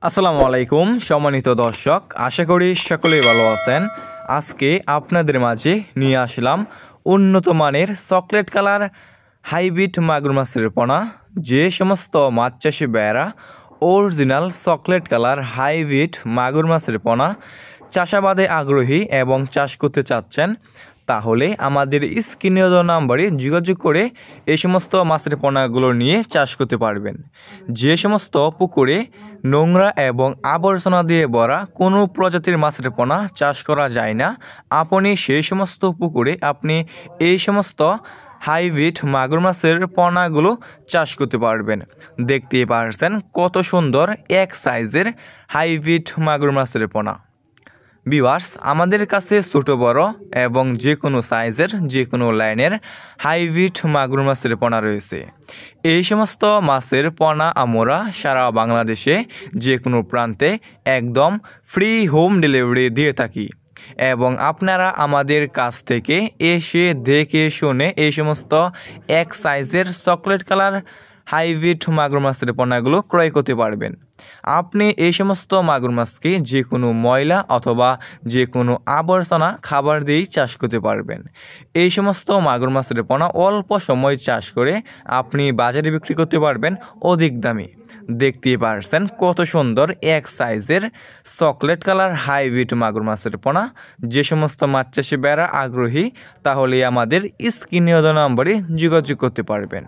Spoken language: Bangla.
আসসালামু আলাইকুম সম্মানিত দর্শক, আশা করি সকলেই ভালো আছেন। আজকে আপনাদের মাঝে নিয়ে আসলাম উন্নত মানের চকলেট কালার হাইব্রিড মাগুর মাছের পোনা। যে সমস্ত মাছ চাষি ভাইয়েরা অরিজিনাল চকলেট কালার হাইব্রিড মাগুর মাছের পোনা চাষাবাদে আগ্রহী এবং চাষ করতে চাচ্ছেন, তাহলে আমাদের স্ক্রিনে দেওয়া নাম্বারে যোগাযোগ করে এই সমস্ত মাছের পোনাগুলো নিয়ে চাষ করতে পারবেন। যে সমস্ত পুকুরে নোংরা এবং আবর্জনা দিয়ে ভরা কোনো প্রজাতির মাছের পোনা চাষ করা যায় না, আপনি সেই সমস্ত পুকুরে এই সমস্ত হাইব্রিড মাগুর মাছের পোনাগুলো চাষ করতে পারবেন। দেখতেই পারছেন কত সুন্দর এক সাইজের হাইব্রিড মাগুর মাছের পোনা। ভিউয়ার্স, আমাদের কাছে ছোট বড় এবং যে কোনো সাইজের যে কোনো লাইনের হাইব্রিড মাগুর মাছের পোনা রয়েছে। এই সমস্ত মাছের পোনা আমরা সারা বাংলাদেশে যে কোনো প্রান্তে একদম ফ্রি হোম ডেলিভারি দিয়ে থাকি এবং আপনারা আমাদের কাছ থেকে এসে দেখে শুনে এই সমস্ত এক সাইজের চকলেট কালার হাইব্রিড মাগুর মাছের পোনাগুলো ক্রয় করতে পারবেন। আপনি এই সমস্ত মাগুর মাছকে যে কোনো ময়লা অথবা যে কোনো আবর্জনা খাবার দিয়েই চাষ করতে পারবেন। এই সমস্ত মাগুর মাছের পোনা অল্প সময় চাষ করে আপনি বাজারে বিক্রি করতে পারবেন অধিক দামে। দেখতেই পারছেন কত সুন্দর এক সাইজের চকলেট কালার হাইব্রিড মাগুর মাছের পোনা। যে সমস্ত মাছ চাষি ভাইয়েরা আগ্রহী, তাহলে আমাদের স্ক্রিনে দেওয়া নম্বরে যোগাযোগ করতে পারবেন।